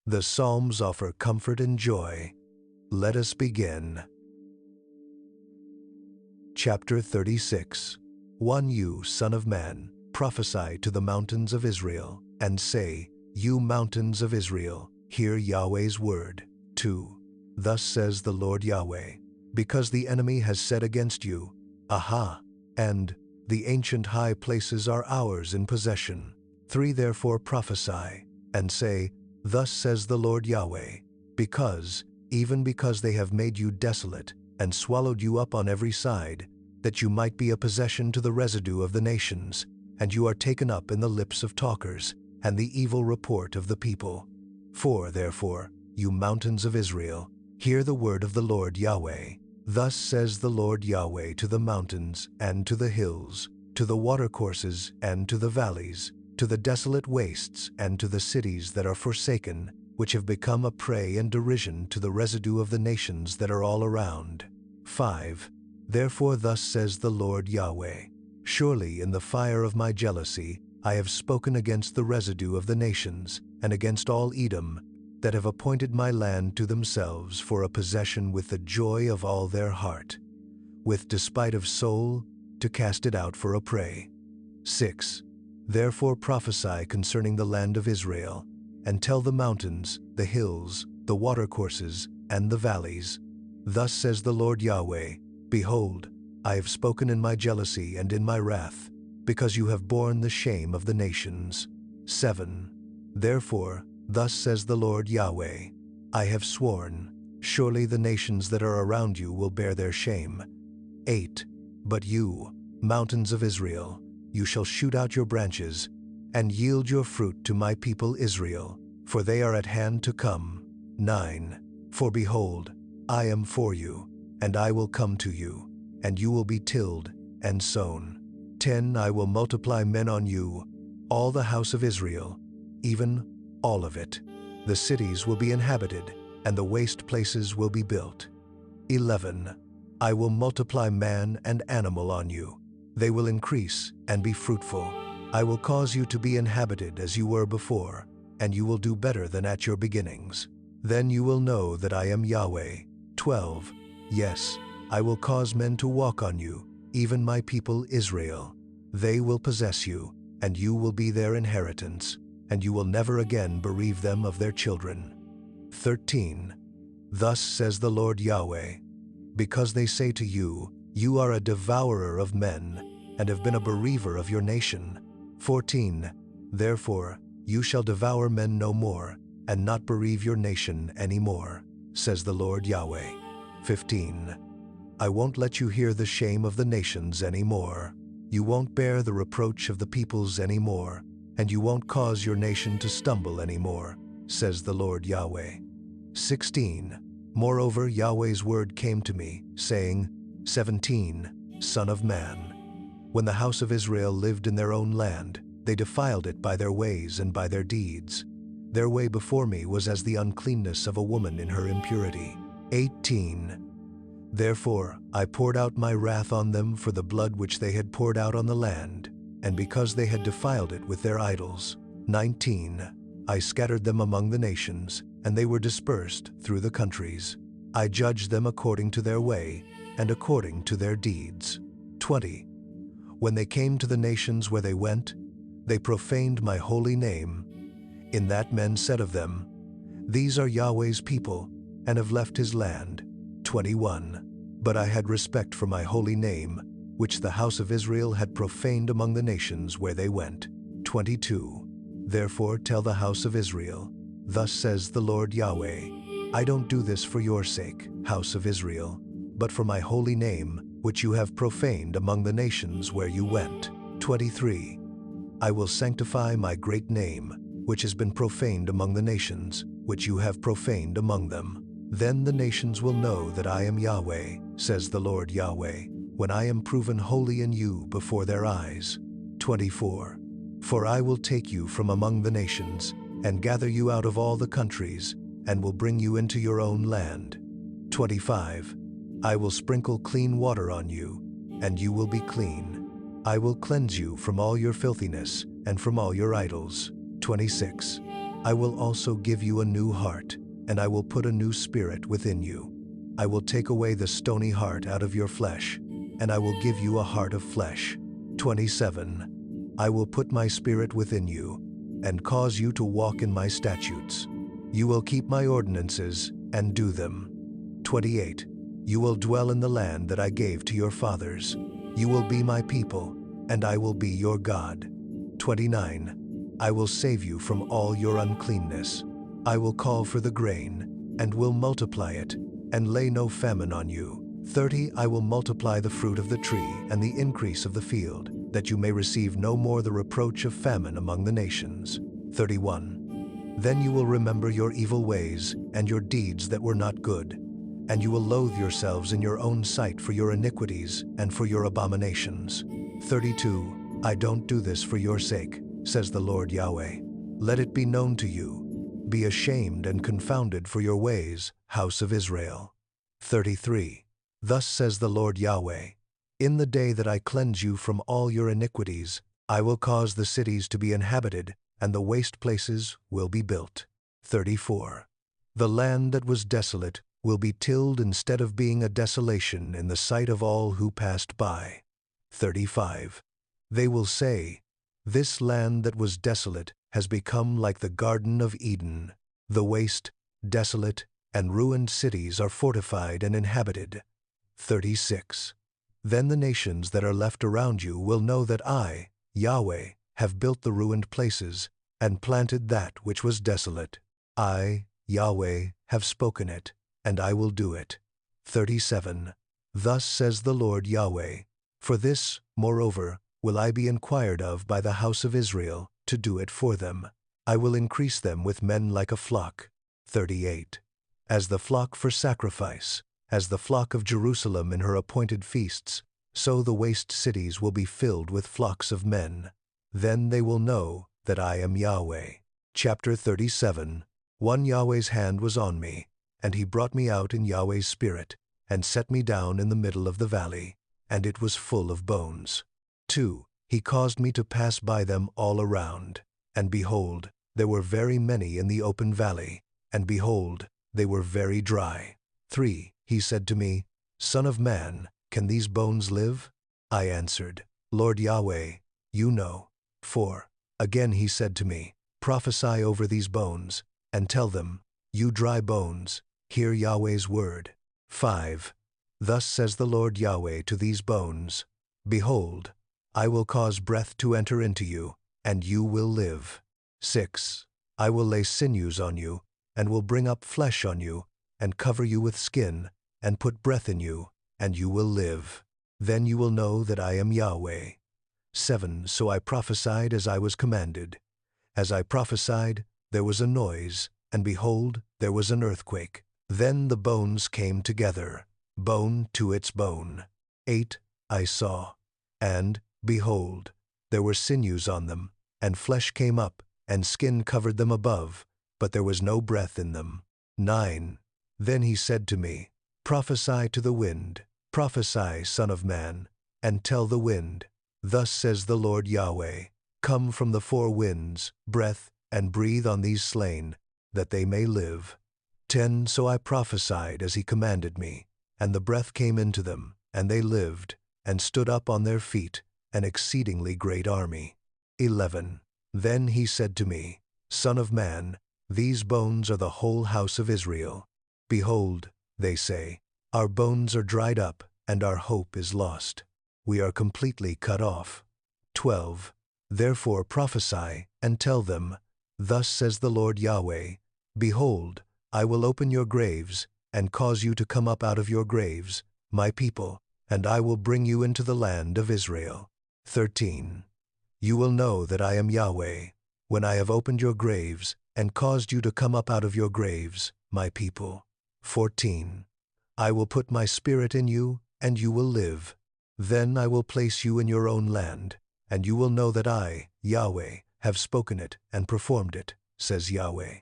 The Psalms offer comfort and joy. Let us begin. Chapter 36. 1 You, Son of Man, prophesy to the mountains of Israel, and say, You mountains of Israel, hear Yahweh's word. 2. Thus says the Lord Yahweh, because the enemy has said against you, Aha! And the ancient high places are ours in possession. 3 Therefore prophesy, and say, Thus says the Lord Yahweh, even because they have made you desolate, and swallowed you up on every side, that you might be a possession to the residue of the nations, and you are taken up in the lips of talkers, and the evil report of the people. 4 Therefore, you mountains of Israel, hear the word of the Lord Yahweh. Thus says the Lord Yahweh to the mountains and to the hills, to the watercourses and to the valleys, to the desolate wastes and to the cities that are forsaken, which have become a prey and derision to the residue of the nations that are all around. 5 Therefore thus says the Lord Yahweh, Surely in the fire of my jealousy I have spoken against the residue of the nations, and against all Edom, that have appointed my land to themselves for a possession with the joy of all their heart, with despite of soul, to cast it out for a prey. 6 Therefore prophesy concerning the land of Israel, and tell the mountains, the hills, the watercourses, and the valleys. Thus says the Lord Yahweh, Behold, I have spoken in my jealousy and in my wrath, because you have borne the shame of the nations. 7 Therefore, thus says the Lord Yahweh, I have sworn, surely the nations that are around you will bear their shame. 8 But you, mountains of Israel, you shall shoot out your branches, and yield your fruit to my people Israel, for they are at hand to come. 9 For behold, I am for you, and I will come to you, and you will be tilled and sown. 10 I will multiply men on you, all the house of Israel, even all of it. The cities will be inhabited, and the waste places will be built. 11 I will multiply man and animal on you. They will increase and be fruitful. I will cause you to be inhabited as you were before, and you will do better than at your beginnings. Then you will know that I am Yahweh. 12 Yes, I will cause men to walk on you, even my people Israel. They will possess you, and you will be their inheritance, and you will never again bereave them of their children. 13 Thus says the Lord Yahweh, because they say to you, You are a devourer of men, and have been a bereaver of your nation. 14 Therefore, you shall devour men no more, and not bereave your nation any more, says the Lord Yahweh. 15 I won't let you hear the shame of the nations any more. You won't bear the reproach of the peoples any more, and you won't cause your nation to stumble any more, says the Lord Yahweh. 16 Moreover, Yahweh's word came to me, saying, 17 Son of man, when the house of Israel lived in their own land, they defiled it by their ways and by their deeds. Their way before me was as the uncleanness of a woman in her impurity. 18 Therefore I poured out my wrath on them for the blood which they had poured out on the land, and because they had defiled it with their idols. 19 I scattered them among the nations, and they were dispersed through the countries. I judged them according to their way, and according to their deeds. 20 When they came to the nations where they went, they profaned my holy name. In that men said of them, These are Yahweh's people, and have left his land. 21 But I had respect for my holy name, which the house of Israel had profaned among the nations where they went. 22 Therefore tell the house of Israel, Thus says the Lord Yahweh, I don't do this for your sake, house of Israel, but for my holy name, which you have profaned among the nations where you went. 23 I will sanctify my great name, which has been profaned among the nations, which you have profaned among them. Then the nations will know that I am Yahweh, says the Lord Yahweh, when I am proven holy in you before their eyes. 24 For I will take you from among the nations, and gather you out of all the countries, and will bring you into your own land. 25 I will sprinkle clean water on you, and you will be clean. I will cleanse you from all your filthiness and from all your idols. 26 I will also give you a new heart, and I will put a new spirit within you. I will take away the stony heart out of your flesh, and I will give you a heart of flesh. 27. I will put my spirit within you, and cause you to walk in my statutes. You will keep my ordinances and do them. 28. You will dwell in the land that I gave to your fathers. You will be my people, and I will be your God. 29. I will save you from all your uncleanness. I will call for the grain, and will multiply it, and lay no famine on you. 30. I will multiply the fruit of the tree and the increase of the field, that you may receive no more the reproach of famine among the nations. 31. Then you will remember your evil ways and your deeds that were not good, and you will loathe yourselves in your own sight for your iniquities and for your abominations. 32. I don't do this for your sake, says the Lord Yahweh. Let it be known to you. Be ashamed and confounded for your ways, house of Israel. 33. Thus says the Lord Yahweh, in the day that I cleanse you from all your iniquities, I will cause the cities to be inhabited, and the waste places will be built. 34. The land that was desolate will be tilled instead of being a desolation in the sight of all who passed by. 35. They will say, this land that was desolate has become like the Garden of Eden. The waste, desolate, and ruined cities are fortified and inhabited. 36. Then the nations that are left around you will know that I, Yahweh, have built the ruined places, and planted that which was desolate. I, Yahweh, have spoken it, and I will do it. 37. Thus says the Lord Yahweh, for this, moreover, will I be inquired of by the house of Israel, to do it for them. I will increase them with men like a flock. 38. As the flock for sacrifice, as the flock of Jerusalem in her appointed feasts, so the waste cities will be filled with flocks of men. Then they will know that I am Yahweh. Chapter 37. One Yahweh's hand was on me, and he brought me out in Yahweh's spirit, and set me down in the middle of the valley, and it was full of bones. 2. He caused me to pass by them all around, and behold, there were very many in the open valley, and behold, they were very dry. 3. He said to me, Son of man, can these bones live? I answered, Lord Yahweh, you know. 4. Again he said to me, Prophesy over these bones, and tell them, You dry bones, hear Yahweh's word. 5. Thus says the Lord Yahweh to these bones, Behold, I will cause breath to enter into you, and you will live. 6. I will lay sinews on you, and will bring up flesh on you, and cover you with skin, and put breath in you, and you will live. Then you will know that I am Yahweh. 7. So I prophesied as I was commanded. As I prophesied, there was a noise, and behold, there was an earthquake. Then the bones came together, bone to its bone. 8. I saw, and, behold, there were sinews on them, and flesh came up, and skin covered them above, but there was no breath in them. 9. Then he said to me, Prophesy to the wind, prophesy, Son of man, and tell the wind, Thus says the Lord Yahweh, Come from the four winds, breath, and breathe on these slain, that they may live. 10. So I prophesied as he commanded me, and the breath came into them, and they lived, and stood up on their feet, an exceedingly great army. 11. Then he said to me, Son of man, these bones are the whole house of Israel. Behold, they say, Our bones are dried up, and our hope is lost. We are completely cut off. 12. Therefore prophesy, and tell them, Thus says the Lord Yahweh, Behold, I will open your graves, and cause you to come up out of your graves, my people, and I will bring you into the land of Israel. 13. You will know that I am Yahweh, when I have opened your graves, and caused you to come up out of your graves, my people. 14. I will put my spirit in you, and you will live. Then I will place you in your own land, and you will know that I, Yahweh, have spoken it and performed it, says Yahweh.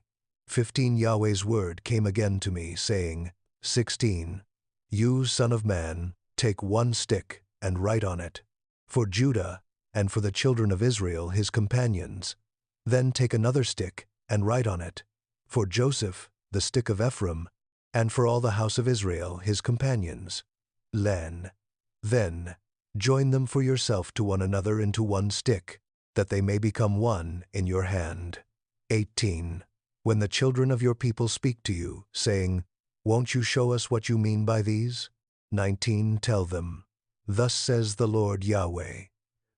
15. Yahweh's word came again to me, saying, 16. You, son of man, take one stick and write on it, for Judah and for the children of Israel his companions. Then take another stick and write on it, for Joseph, the stick of Ephraim, and for all the house of Israel, his companions. Then join them for yourself to one another into one stick, that they may become one in your hand. 18. When the children of your people speak to you, saying, Won't you show us what you mean by these? 19. Tell them, Thus says the Lord Yahweh,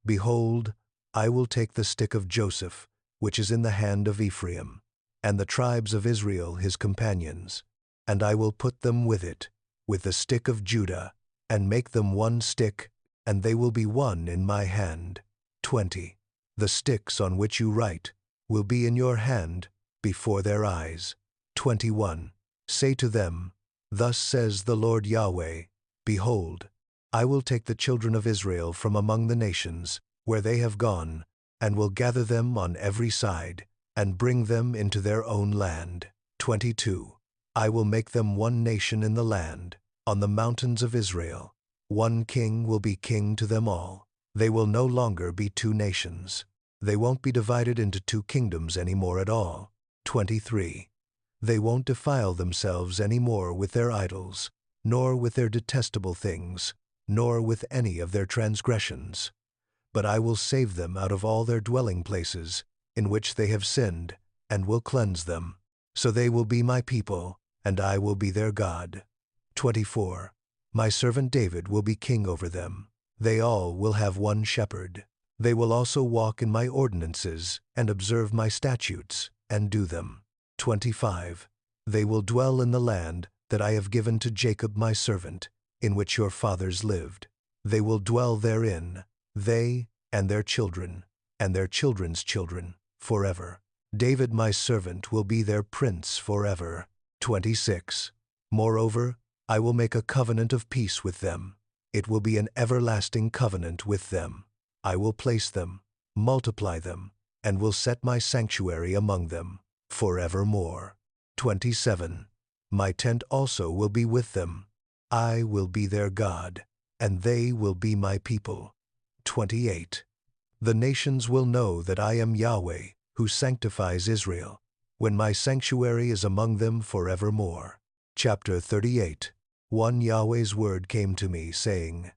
Behold, I will take the stick of Joseph, which is in the hand of Ephraim, and the tribes of Israel his companions, and I will put them with it, with the stick of Judah, and make them one stick, and they will be one in my hand. 20. The sticks on which you write will be in your hand before their eyes. 21. Say to them, Thus says the Lord Yahweh, Behold, I will take the children of Israel from among the nations where they have gone, and will gather them on every side, and bring them into their own land. 22. I will make them one nation in the land, on the mountains of Israel. One king will be king to them all. They will no longer be two nations. They won't be divided into two kingdoms anymore at all. 23. They won't defile themselves any more with their idols, nor with their detestable things, nor with any of their transgressions. But I will save them out of all their dwelling places, in which they have sinned, and will cleanse them. So they will be my people, and I will be their God. 24. My servant David will be king over them. They all will have one shepherd. They will also walk in my ordinances, and observe my statutes, and do them. 25. They will dwell in the land that I have given to Jacob my servant, in which your fathers lived. They will dwell therein, they and their children, and their children's children, forever. David my servant will be their prince forever. 26. Moreover, I will make a covenant of peace with them. It will be an everlasting covenant with them. I will place them, multiply them, and will set my sanctuary among them forevermore. 27. My tent also will be with them. I will be their God, and they will be my people. 28. The nations will know that I am Yahweh, who sanctifies Israel, when my sanctuary is among them forevermore. Chapter 38. One Yahweh's word came to me, saying,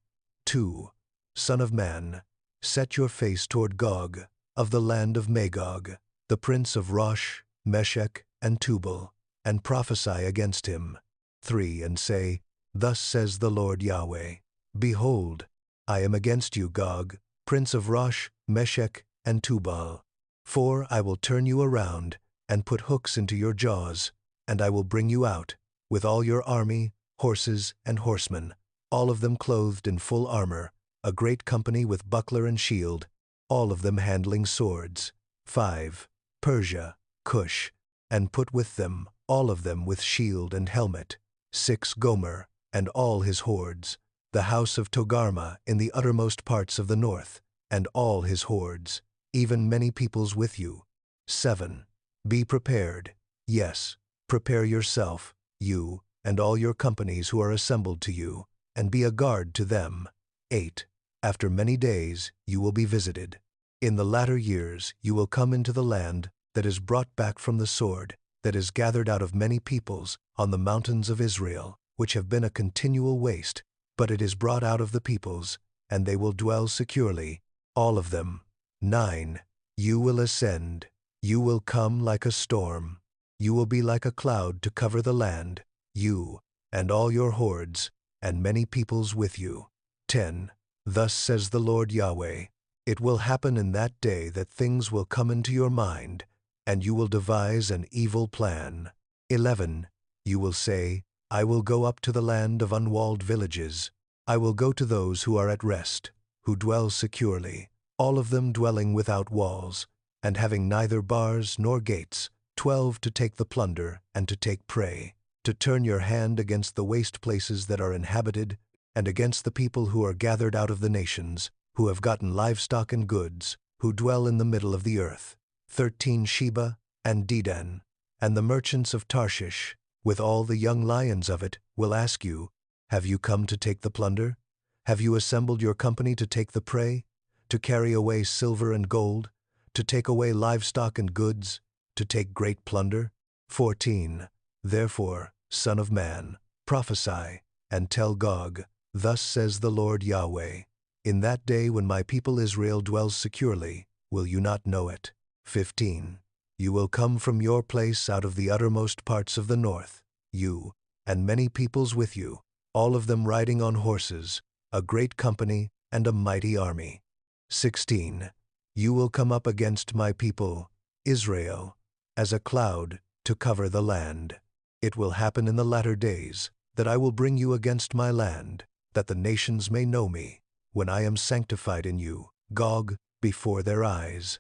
2. Son of man, set your face toward Gog, of the land of Magog, the prince of Rosh, Meshech, and Tubal, and prophesy against him. 3. And say, Thus says the Lord Yahweh, Behold, I am against you, Gog, prince of Rosh, Meshech, and Tubal. 4. I will turn you around, and put hooks into your jaws, and I will bring you out, with all your army, horses, and horsemen, all of them clothed in full armor, a great company with buckler and shield, all of them handling swords. 5. Persia, Cush, and put with them, all of them with shield and helmet. 6. Gomer, and all his hordes, the house of Togarmah in the uttermost parts of the north, and all his hordes, even many peoples with you. 7. Be prepared, yes, prepare yourself, you, and all your companies who are assembled to you, and be a guard to them. 8. After many days you will be visited. In the latter years you will come into the land that is brought back from the sword, that is gathered out of many peoples on the mountains of Israel, which have been a continual waste, but it is brought out of the peoples, and they will dwell securely, all of them. 9. You will ascend. You will come like a storm. You will be like a cloud to cover the land, you, and all your hordes, and many peoples with you. 10. Thus says the Lord Yahweh, It will happen in that day that things will come into your mind, and you will devise an evil plan. 11. You will say, I will go up to the land of unwalled villages. I will go to those who are at rest, who dwell securely, all of them dwelling without walls, and having neither bars nor gates, 12 to take the plunder and to take prey, to turn your hand against the waste places that are inhabited, and against the people who are gathered out of the nations, who have gotten livestock and goods, who dwell in the middle of the earth. 13 Sheba and Dedan, and the merchants of Tarshish, with all the young lions of it, will ask you, Have you come to take the plunder? Have you assembled your company to take the prey, to carry away silver and gold, to take away livestock and goods, to take great plunder? 14. Therefore, Son of man, prophesy, and tell Gog, thus says the Lord Yahweh, in that day when my people Israel dwells securely, will you not know it? 15. You will come from your place out of the uttermost parts of the north, you, and many peoples with you, all of them riding on horses, a great company and a mighty army. 16. You will come up against my people, Israel, as a cloud to cover the land. It will happen in the latter days that I will bring you against my land, that the nations may know me, when I am sanctified in you, Gog, before their eyes.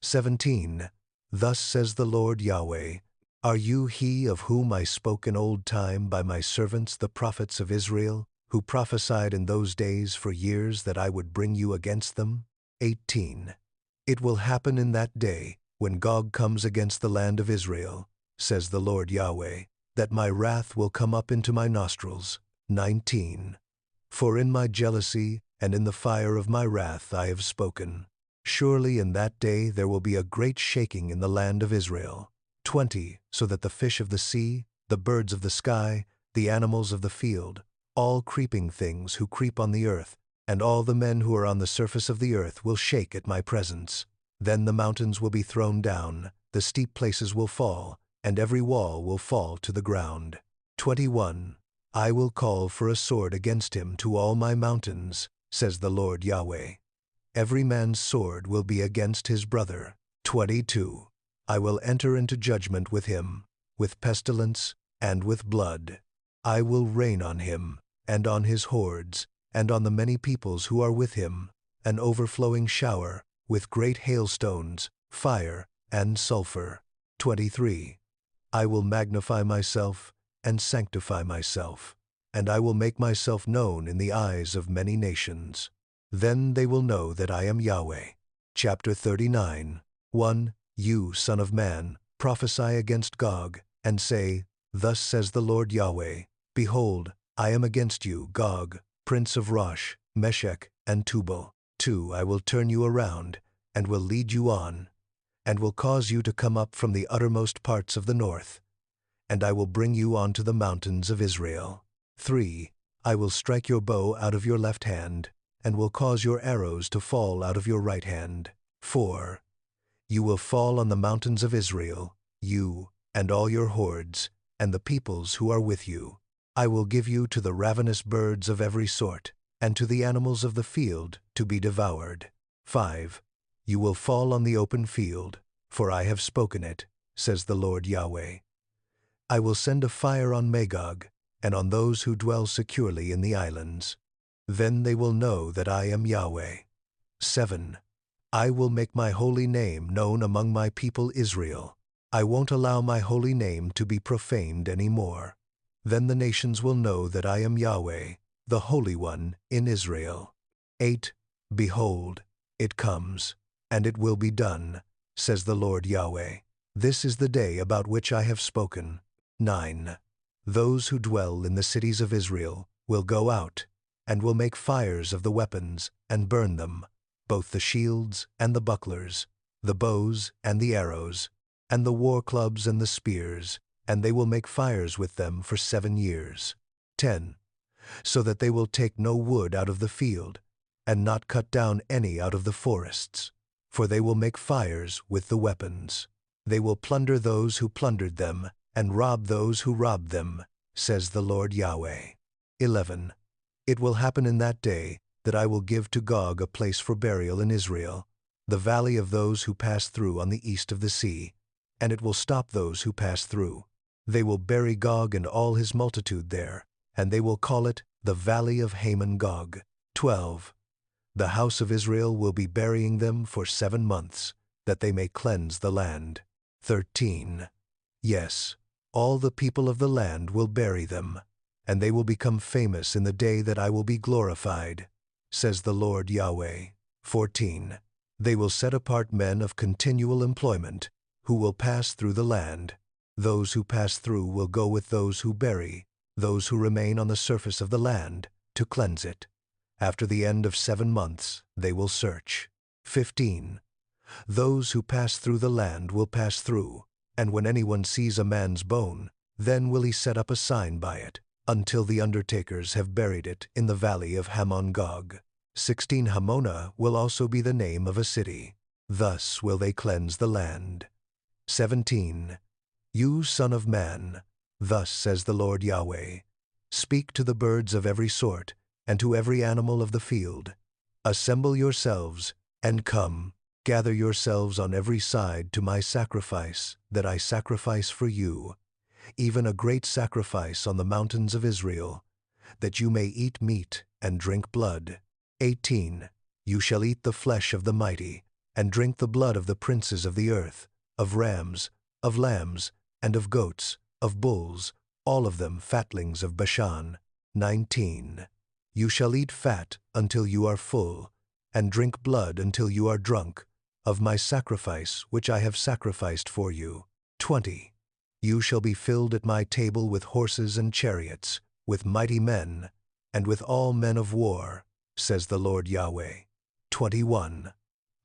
17. Thus says the Lord Yahweh, are you he of whom I spoke in old time by my servants the prophets of Israel, who prophesied in those days for years that I would bring you against them? 18. It will happen in that day, when Gog comes against the land of Israel, says the Lord Yahweh, that my wrath will come up into my nostrils. 19. For in my jealousy and in the fire of my wrath I have spoken. Surely in that day there will be a great shaking in the land of Israel. 20. So that the fish of the sea, the birds of the sky, the animals of the field, all creeping things who creep on the earth, and all the men who are on the surface of the earth will shake at my presence. Then the mountains will be thrown down, the steep places will fall, and every wall will fall to the ground. 21. I will call for a sword against him to all my mountains, says the Lord Yahweh. Every man's sword will be against his brother. 22. I will enter into judgment with him, with pestilence and with blood. I will rain on him, and on his hordes, and on the many peoples who are with him, an overflowing shower, with great hailstones, fire, and sulfur. 23. I will magnify myself and sanctify myself, and I will make myself known in the eyes of many nations. Then they will know that I am Yahweh. Chapter 39. 1. You, son of man, prophesy against Gog, and say, thus says the Lord Yahweh, behold, I am against you, Gog, prince of Rosh, Meshech, and Tubal. 2. I will turn you around, and will lead you on, and will cause you to come up from the uttermost parts of the north, and I will bring you onto the mountains of Israel. 3. I will strike your bow out of your left hand, and will cause your arrows to fall out of your right hand. 4. You will fall on the mountains of Israel, you, and all your hordes, and the peoples who are with you. I will give you to the ravenous birds of every sort, and to the animals of the field to be devoured. 5. You will fall on the open field, for I have spoken it, says the Lord Yahweh. I will send a fire on Magog, and on those who dwell securely in the islands. Then they will know that I am Yahweh. 7. I will make my holy name known among my people Israel. I won't allow my holy name to be profaned any more. Then the nations will know that I am Yahweh, the Holy One in Israel. 8. Behold, it comes, and it will be done, says the Lord Yahweh. This is the day about which I have spoken. 9. Those who dwell in the cities of Israel will go out, and will make fires of the weapons, and burn them, both the shields and the bucklers, the bows and the arrows, and the war clubs and the spears, and they will make fires with them for 7 years. 10. So that they will take no wood out of the field, and not cut down any out of the forests, for they will make fires with the weapons. They will plunder those who plundered them, and rob those who robbed them, says the Lord Yahweh. 11. It will happen in that day that I will give to Gog a place for burial in Israel, the valley of those who pass through on the east of the sea, and it will stop those who pass through. They will bury Gog and all his multitude there, and they will call it the Valley of Haman Gog. 12. The house of Israel will be burying them for 7 months, that they may cleanse the land. 13. Yes, all the people of the land will bury them, and they will become famous in the day that I will be glorified, says the Lord Yahweh. 14. They will set apart men of continual employment, who will pass through the land. Those who pass through will go with those who bury, those who remain on the surface of the land, to cleanse it. After the end of 7 months, they will search. 15. Those who pass through the land will pass through, And when anyone sees a man's bone, then will he set up a sign by it, until the undertakers have buried it in the valley of Hamon-Gog. 16 Hamona will also be the name of a city. Thus will they cleanse the land. 17. You son of man, thus says the Lord Yahweh, speak to the birds of every sort, and to every animal of the field. Assemble yourselves, and come, gather yourselves on every side to my sacrifice that I sacrifice for you, even a great sacrifice on the mountains of Israel, that you may eat meat and drink blood. 18. You shall eat the flesh of the mighty, and drink the blood of the princes of the earth, of rams, of lambs, and of goats, of bulls, all of them fatlings of Bashan. 19. You shall eat fat until you are full, and drink blood until you are drunk, of my sacrifice which I have sacrificed for you. 20. You shall be filled at my table with horses and chariots, with mighty men, and with all men of war, says the Lord Yahweh. 21.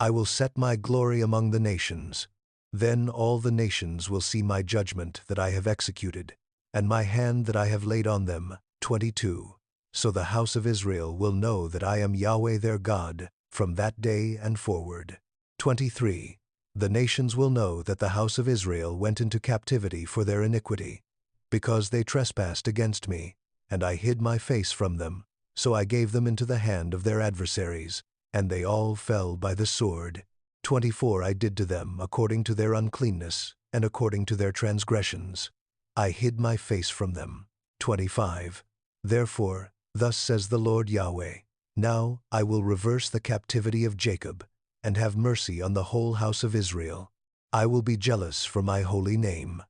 I will set my glory among the nations. Then all the nations will see my judgment that I have executed, and my hand that I have laid on them. 22. So the house of Israel will know that I am Yahweh their God from that day and forward. 23. The nations will know that the house of Israel went into captivity for their iniquity, because they trespassed against me, and I hid my face from them, so I gave them into the hand of their adversaries, and they all fell by the sword. 24. I did to them according to their uncleanness, and according to their transgressions. I hid my face from them. 25. Therefore, thus says the Lord Yahweh, now I will reverse the captivity of Jacob, and have mercy on the whole house of Israel. I will be jealous for my holy name.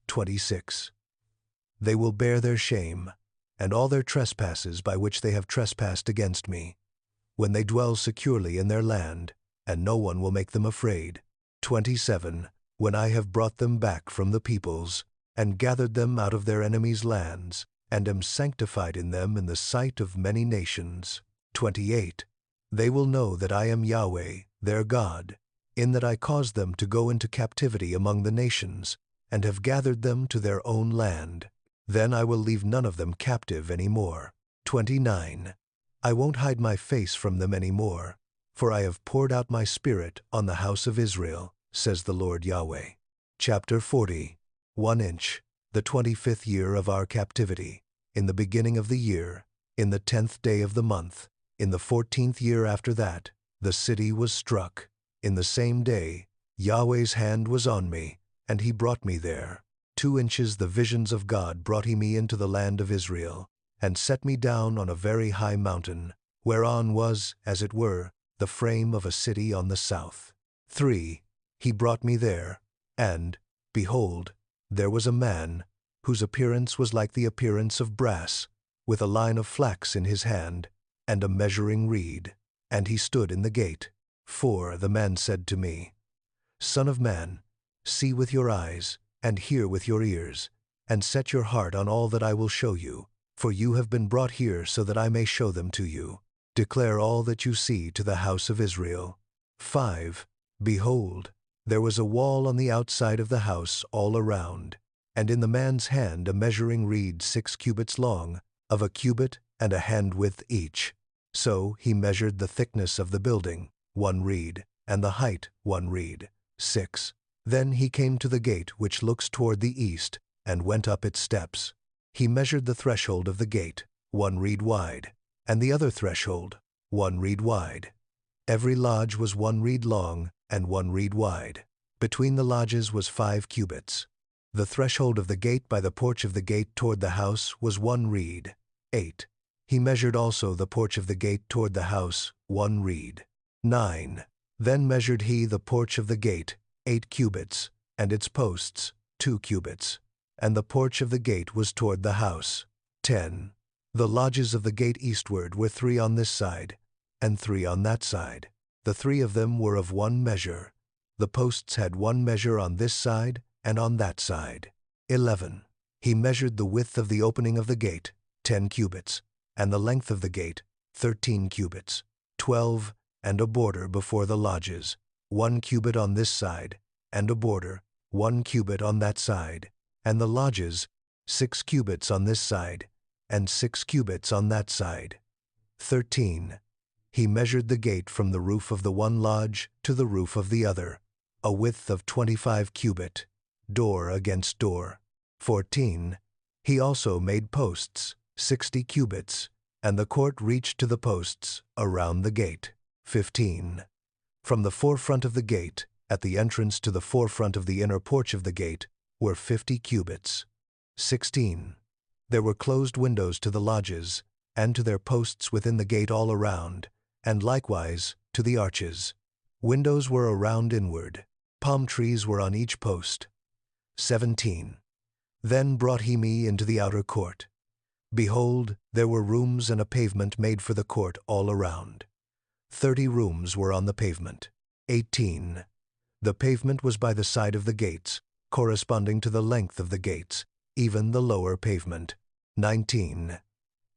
26. They will bear their shame, and all their trespasses by which they have trespassed against me, when they dwell securely in their land, and no one will make them afraid. 27. When I have brought them back from the peoples, and gathered them out of their enemies' lands, and am sanctified in them in the sight of many nations. 28. They will know that I am Yahweh, their God, in that I caused them to go into captivity among the nations, and have gathered them to their own land. Then I will leave none of them captive any more. 29. I won't hide my face from them any more, for I have poured out my spirit on the house of Israel, says the Lord Yahweh. Chapter 40. 1 inch, the 25th year of our captivity, in the beginning of the year, in the 10th day of the month, in the 14th year after that, the city was struck. In the same day, Yahweh's hand was on me, and he brought me there. 2 inches the visions of God brought he me into the land of Israel, and set me down on a very high mountain, whereon was, as it were, the frame of a city on the south. 3. He brought me there, and, behold, there was a man, whose appearance was like the appearance of brass, with a line of flax in his hand, and a measuring reed. And he stood in the gate. 4. The man said to me, Son of man, see with your eyes, and hear with your ears, and set your heart on all that I will show you, for you have been brought here so that I may show them to you. Declare all that you see to the house of Israel. 5. Behold, there was a wall on the outside of the house all around, and in the man's hand a measuring reed 6 cubits long, of a cubit and a handwidth each. So he measured the thickness of the building, 1 reed, and the height 1 reed. 6. Then he came to the gate which looks toward the east, and went up its steps. He measured the threshold of the gate, 1 reed wide, and the other threshold, 1 reed wide. Every lodge was 1 reed long, and 1 reed wide. Between the lodges was 5 cubits. The threshold of the gate by the porch of the gate toward the house was 1 reed. 8. He measured also the porch of the gate toward the house, 1 reed. 9. Then measured he the porch of the gate, 8 cubits, and its posts, 2 cubits. And the porch of the gate was toward the house. 10. The lodges of the gate eastward were 3 on this side, and 3 on that side. The 3 of them were of 1 measure. The posts had 1 measure on this side and on that side. 11. He measured the width of the opening of the gate, 10 cubits, and the length of the gate, 13 cubits. 12. And a border before the lodges, 1 cubit on this side, and a border, 1 cubit on that side, and the lodges, 6 cubits on this side, and 6 cubits on that side. 13. He measured the gate from the roof of the one lodge to the roof of the other, a width of 25 cubit, door against door. 14. He also made posts, 60 cubits, and the court reached to the posts around the gate. 15. From the forefront of the gate, at the entrance to the forefront of the inner porch of the gate, were 50 cubits. 16. There were closed windows to the lodges, and to their posts within the gate all around, and likewise to the arches. Windows were around inward. Palm trees were on each post. 17. Then brought he me into the outer court. Behold, there were rooms and a pavement made for the court all around. 30 rooms were on the pavement. 18. The pavement was by the side of the gates, corresponding to the length of the gates, even the lower pavement. 19.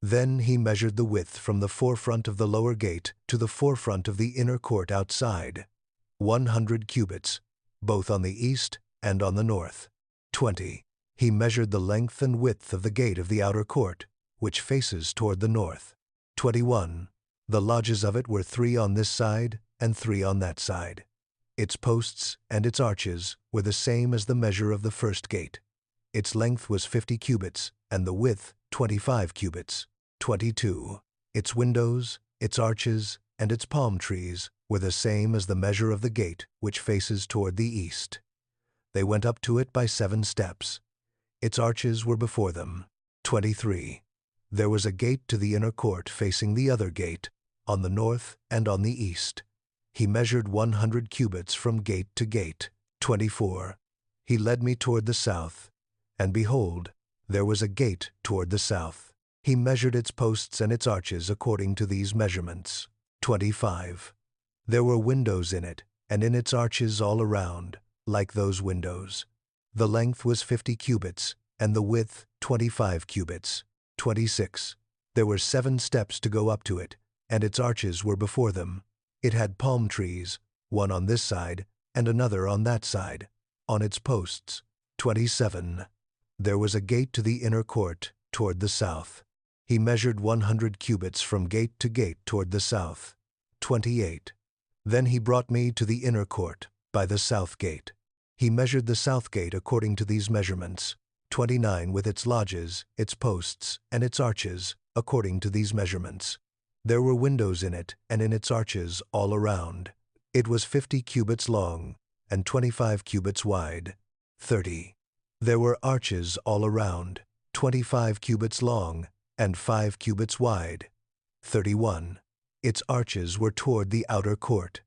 Then he measured the width from the forefront of the lower gate to the forefront of the inner court outside, 100 cubits, both on the east and on the north. 20. He measured the length and width of the gate of the outer court, which faces toward the north. 21. The lodges of it were 3 on this side and 3 on that side. Its posts and its arches were the same as the measure of the first gate. Its length was 50 cubits, and the width 25 cubits. 22. Its windows, its arches, and its palm trees were the same as the measure of the gate which faces toward the east. They went up to it by 7 steps. Its arches were before them. 23. There was a gate to the inner court facing the other gate, on the north and on the east. He measured 100 cubits from gate to gate. 24. He led me toward the south, and behold, there was a gate toward the south. He measured its posts and its arches according to these measurements. 25. There were windows in it, and in its arches all around, like those windows. The length was 50 cubits, and the width 25 cubits. 26. There were 7 steps to go up to it, and its arches were before them. It had palm trees, one on this side and another on that side, on its posts. 27. There was a gate to the inner court toward the south. He measured 100 cubits from gate to gate toward the south. 28. Then he brought me to the inner court by the south gate. He measured the south gate according to these measurements, 29 with its lodges, its posts, and its arches, according to these measurements. There were windows in it and in its arches all around. It was 50 cubits long and 25 cubits wide. 30. There were arches all around, 25 cubits long and 5 cubits wide. 31. Its arches were toward the outer court.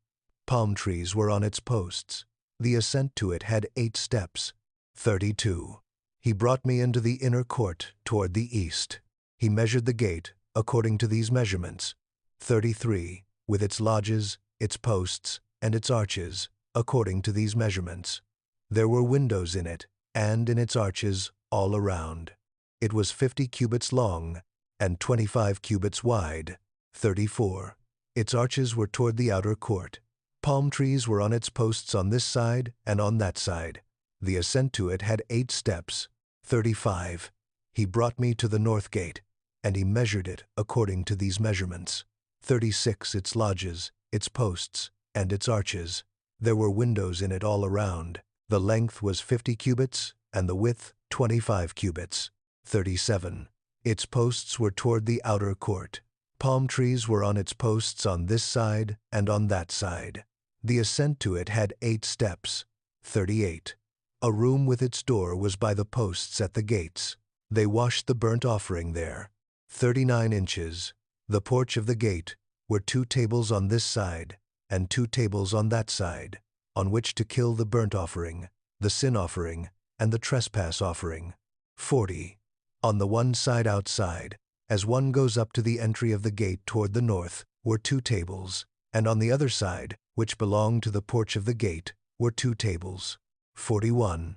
Palm trees were on its posts. The ascent to it had 8 steps. 32. He brought me into the inner court toward the east. He measured the gate according to these measurements. 33. With its lodges, its posts, and its arches, according to these measurements. There were windows in it, and in its arches all around. It was 50 cubits long and 25 cubits wide. 34. Its arches were toward the outer court. Palm trees were on its posts on this side and on that side. The ascent to it had 8 steps. 35. He brought me to the north gate, and he measured it according to these measurements. 36. Its lodges, its posts, and its arches. There were windows in it all around. The length was 50 cubits, and the width 25 cubits. 37. Its posts were toward the outer court. Palm trees were on its posts on this side and on that side. The ascent to it had 8 steps. 38. A room with its door was by the posts at the gates. They washed the burnt offering there. 39 inches. The porch of the gate were 2 tables on this side and 2 tables on that side, on which to kill the burnt offering, the sin offering, and the trespass offering. 40. On the one side outside, as one goes up to the entry of the gate toward the north, were 2 tables, and on the other side, which belonged to the porch of the gate, were 2 tables. 41.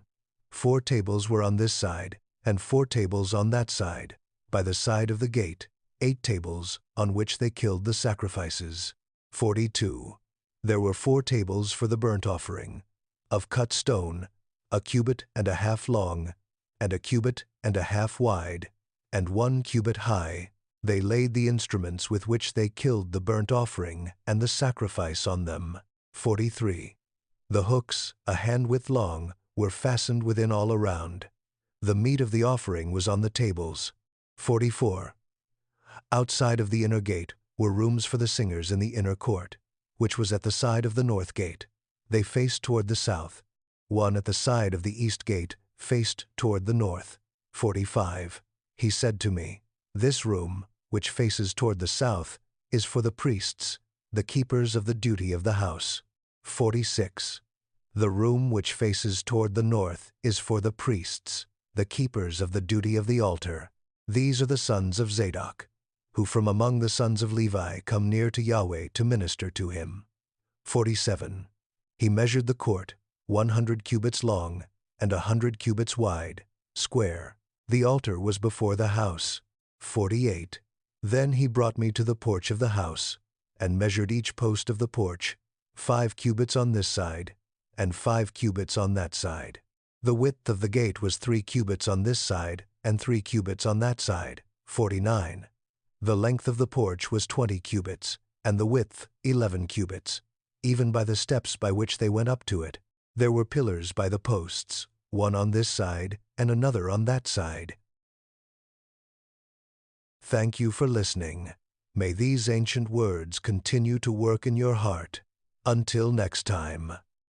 4 tables were on this side, and 4 tables on that side, by the side of the gate, 8 tables on which they killed the sacrifices. 42. There were 4 tables for the burnt offering, of cut stone, a cubit and a half long, and a cubit and a half wide, and 1 cubit high. They laid the instruments with which they killed the burnt offering and the sacrifice on them. 43. The hooks, a handwidth long, were fastened within all around. The meat of the offering was on the tables. 44. Outside of the inner gate were rooms for the singers in the inner court, which was at the side of the north gate. They faced toward the south. One at the side of the east gate faced toward the north. 45. He said to me, "This room, which faces toward the south, is for the priests, the keepers of the duty of the house." 46. The room which faces toward the north is for the priests, the keepers of the duty of the altar. These are the sons of Zadok, who from among the sons of Levi come near to Yahweh to minister to him. 47. He measured the court, 100 cubits long, and 100 cubits wide, square. The altar was before the house. 48. Then he brought me to the porch of the house, and measured each post of the porch, 5 cubits on this side, and 5 cubits on that side. The width of the gate was 3 cubits on this side, and 3 cubits on that side. 49. The length of the porch was 20 cubits, and the width 11 cubits, even by the steps by which they went up to it. There were pillars by the posts, one on this side and another on that side. Thank you for listening. May these ancient words continue to work in your heart. Until next time.